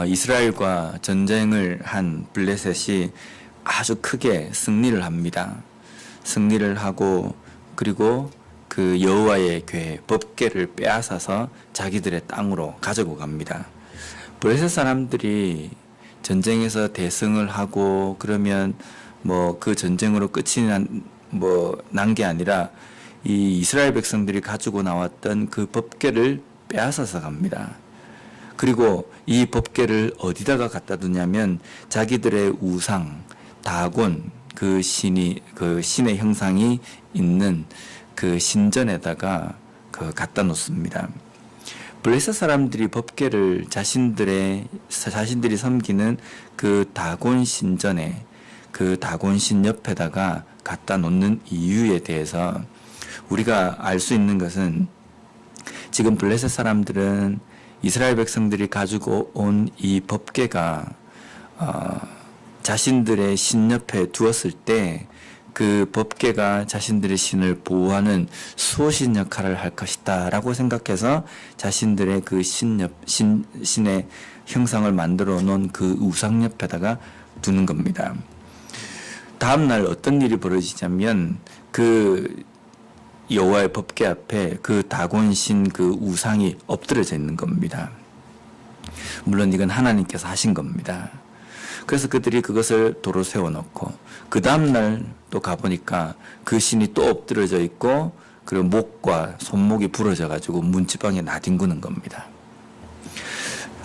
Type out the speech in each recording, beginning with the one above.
이스라엘과 전쟁을 한 블레셋이 아주 크게 승리를 합니다. 승리를 하고 그리고 그 여호와의 궤 법궤를 빼앗아서 자기들의 땅으로 가지고 갑니다. 블레셋 사람들이 전쟁에서 대승을 하고 그러면 뭐 그 전쟁으로 끝이 난 게 아니라 이 이스라엘 백성들이 가지고 나왔던 그 법궤를 빼앗아서 갑니다. 그리고 이 법궤를 어디다가 갖다 두냐면 자기들의 우상 다곤 그 신의 형상이 있는 그 신전에다가 갖다 놓습니다. 블레셋 사람들이 법궤를 자신들이 섬기는 그 다곤 신전에 그 다곤 신 옆에다가 갖다 놓는 이유에 대해서 우리가 알 수 있는 것은 지금 블레셋 사람들은 이스라엘 백성들이 가지고 온 이 법궤가 자신들의 신 옆에 두었을 때 그 법궤가 자신들의 신을 보호하는 수호신 역할을 할 것이다 라고 생각해서 자신들의 그 신의 형상을 만들어 놓은 그 우상 옆에다가 두는 겁니다. 다음날 어떤 일이 벌어지냐면 그 여호와의 법궤 앞에 그 다곤신 그 우상이 엎드려져 있는 겁니다. 물론 이건 하나님께서 하신 겁니다. 그래서 그들이 그것을 도로 세워놓고 그 다음날 또 가보니까 그 신이 또 엎드려져 있고 그리고 목과 손목이 부러져 가지고 문지방에 나뒹구는 겁니다.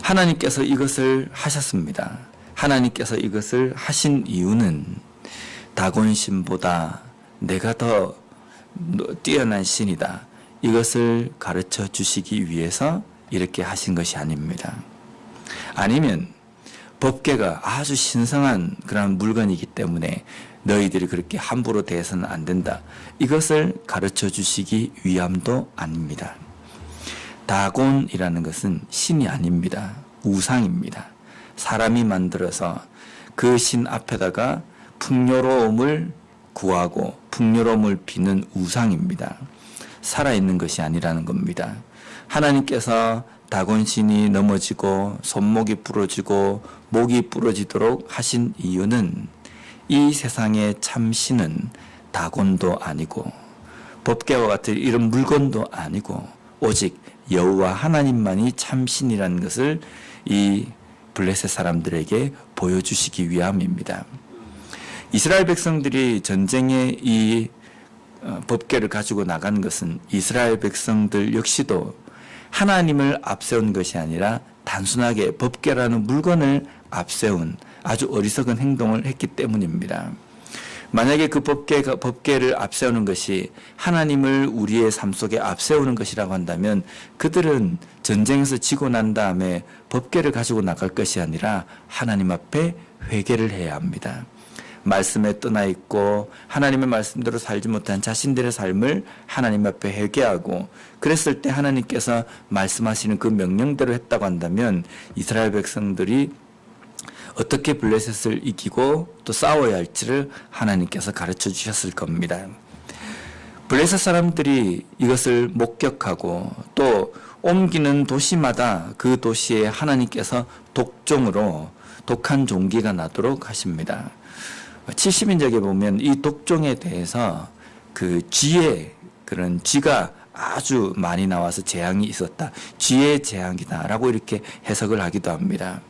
하나님께서 이것을 하셨습니다. 하나님께서 이것을 하신 이유는 다곤신보다 내가 더 뛰어난 신이다. 이것을 가르쳐 주시기 위해서 이렇게 하신 것이 아닙니다. 아니면 법궤가 아주 신성한 그런 물건이기 때문에 너희들이 그렇게 함부로 대해서는 안 된다. 이것을 가르쳐 주시기 위함도 아닙니다. 다곤이라는 것은 신이 아닙니다. 우상입니다. 사람이 만들어서 그 신 앞에다가 풍요로움을 구하고 풍요로움을 비는 우상입니다. 살아있는 것이 아니라는 겁니다. 하나님께서 다곤신이 넘어지고 손목이 부러지고 목이 부러지도록 하신 이유는 이 세상의 참신은 다곤도 아니고 법궤와 같은 이런 물건도 아니고 오직 여호와 하나님만이 참신이라는 것을 이 블레셋 사람들에게 보여주시기 위함입니다. 이스라엘 백성들이 전쟁에 이 법궤를 가지고 나간 것은 이스라엘 백성들 역시도 하나님을 앞세운 것이 아니라 단순하게 법궤라는 물건을 앞세운 아주 어리석은 행동을 했기 때문입니다. 만약에 그 법궤를 앞세우는 것이 하나님을 우리의 삶 속에 앞세우는 것이라고 한다면 그들은 전쟁에서 지고 난 다음에 법궤를 가지고 나갈 것이 아니라 하나님 앞에 회개를 해야 합니다. 말씀에 떠나 있고 하나님의 말씀대로 살지 못한 자신들의 삶을 하나님 앞에 회개하고 그랬을 때 하나님께서 말씀하시는 그 명령대로 했다고 한다면 이스라엘 백성들이 어떻게 블레셋을 이기고 또 싸워야 할지를 하나님께서 가르쳐 주셨을 겁니다. 블레셋 사람들이 이것을 목격하고 또 옮기는 도시마다 그 도시에 하나님께서 독종으로 독한 종기가 나도록 하십니다. 70인적에 보면 이 독종에 대해서 그 그런 쥐가 아주 많이 나와서 재앙이 있었다. 쥐의 재앙이다라고 이렇게 해석을 하기도 합니다.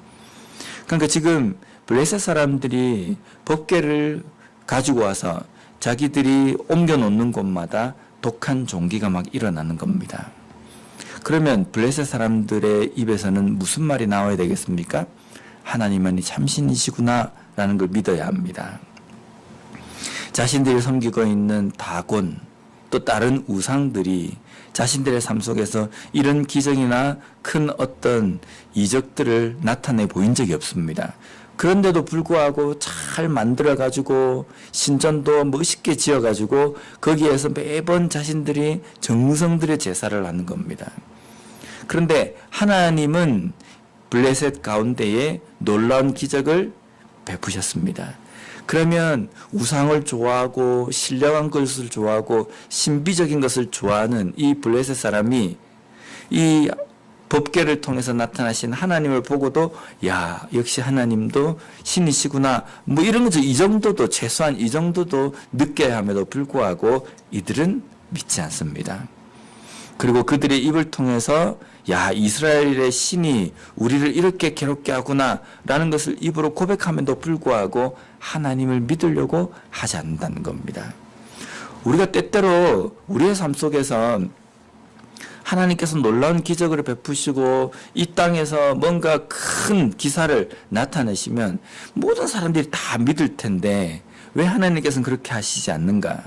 그러니까 지금 블레셋 사람들이 법궤를 가지고 와서 자기들이 옮겨 놓는 곳마다 독한 종기가 막 일어나는 겁니다. 그러면 블레셋 사람들의 입에서는 무슨 말이 나와야 되겠습니까? 하나님만이 참신이시구나 라는 걸 믿어야 합니다. 자신들이 섬기고 있는 다곤 또 다른 우상들이 자신들의 삶 속에서 이런 기적이나 큰 어떤 이적들을 나타내 보인 적이 없습니다. 그런데도 불구하고 잘 만들어가지고 신전도 멋있게 지어가지고 거기에서 매번 자신들이 정성들의 제사를 하는 겁니다. 그런데 하나님은 블레셋 가운데에 놀라운 기적을 베푸셨습니다. 그러면 우상을 좋아하고 신령한 것을 좋아하고 신비적인 것을 좋아하는 이 블레셋 사람이 이 법궤를 통해서 나타나신 하나님을 보고도 야 역시 하나님도 신이시구나 뭐 이런 거죠. 이 정도도 최소한 이 정도도 느껴야 함에도 불구하고 이들은 믿지 않습니다. 그리고 그들의 입을 통해서 야 이스라엘의 신이 우리를 이렇게 괴롭게 하구나 라는 것을 입으로 고백함에도 불구하고 하나님을 믿으려고 하지 않는다는 겁니다. 우리가 때때로 우리의 삶 속에서 하나님께서 놀라운 기적을 베푸시고 이 땅에서 뭔가 큰 기사를 나타내시면 모든 사람들이 다 믿을 텐데 왜 하나님께서는 그렇게 하시지 않는가?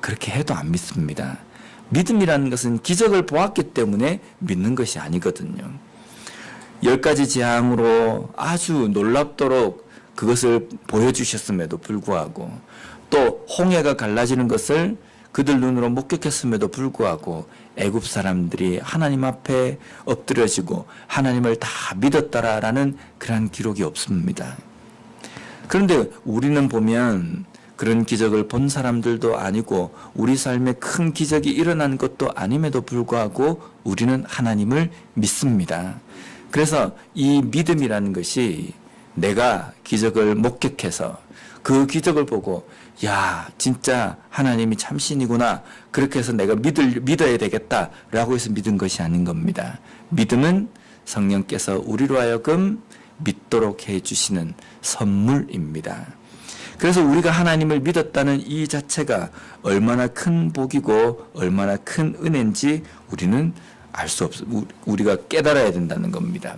그렇게 해도 안 믿습니다. 믿음이라는 것은 기적을 보았기 때문에 믿는 것이 아니거든요. 10가지 재앙으로 아주 놀랍도록 그것을 보여주셨음에도 불구하고 또 홍해가 갈라지는 것을 그들 눈으로 목격했음에도 불구하고 애굽 사람들이 하나님 앞에 엎드려지고 하나님을 다 믿었다라는 그런 기록이 없습니다. 그런데 우리는 보면 그런 기적을 본 사람들도 아니고 우리 삶에 큰 기적이 일어난 것도 아님에도 불구하고 우리는 하나님을 믿습니다. 그래서 이 믿음이라는 것이 내가 기적을 목격해서 그 기적을 보고 야 진짜 하나님이 참신이구나 그렇게 해서 내가 믿어야 되겠다라고 해서 믿은 것이 아닌 겁니다. 믿음은 성령께서 우리로 하여금 믿도록 해주시는 선물입니다. 그래서 우리가 하나님을 믿었다는 이 자체가 얼마나 큰 복이고 얼마나 큰 은혜인지 우리는 알 수 우리가 깨달아야 된다는 겁니다.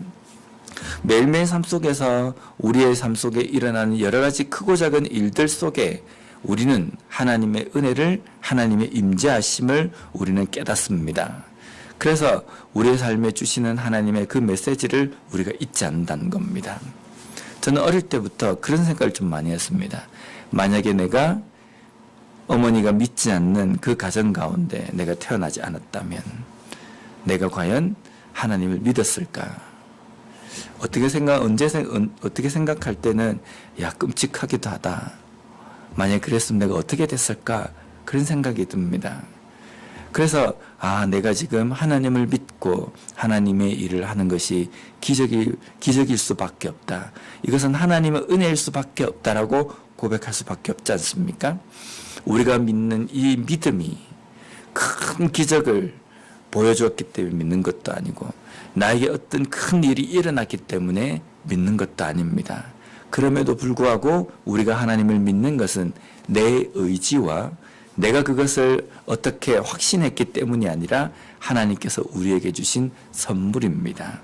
매일매일 삶 속에서 우리의 삶 속에 일어나는 여러 가지 크고 작은 일들 속에 우리는 하나님의 은혜를 하나님의 임재하심을 우리는 깨닫습니다. 그래서 우리의 삶에 주시는 하나님의 그 메시지를 우리가 잊지 않는다는 겁니다. 저는 어릴 때부터 그런 생각을 좀 많이 했습니다. 만약에 내가 어머니가 믿지 않는 그 가정 가운데 내가 태어나지 않았다면 내가 과연 하나님을 믿었을까? 어떻게 생각할 때는 야 끔찍하기도 하다. 만약 그랬으면 내가 어떻게 됐을까? 그런 생각이 듭니다. 그래서 내가 지금 하나님을 믿고 하나님의 일을 하는 것이 기적일 수밖에 없다. 이것은 하나님의 은혜일 수밖에 없다라고 고백할 수밖에 없지 않습니까? 우리가 믿는 이 믿음이 큰 기적을 보여주었기 때문에 믿는 것도 아니고 나에게 어떤 큰 일이 일어났기 때문에 믿는 것도 아닙니다. 그럼에도 불구하고 우리가 하나님을 믿는 것은 내 의지와 내가 그것을 어떻게 확신했기 때문이 아니라 하나님께서 우리에게 주신 선물입니다.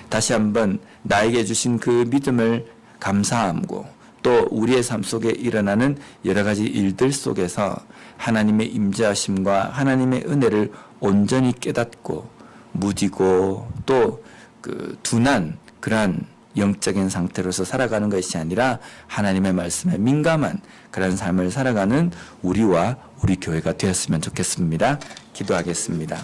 다시 한번 나에게 주신 그 믿음을 감사하고 또 우리의 삶 속에 일어나는 여러 가지 일들 속에서 하나님의 임재하심과 하나님의 은혜를 온전히 깨닫고 무디고 또 그 둔한 그러한 영적인 상태로서 살아가는 것이 아니라 하나님의 말씀에 민감한 그런 삶을 살아가는 우리와 우리 교회가 되었으면 좋겠습니다. 기도하겠습니다.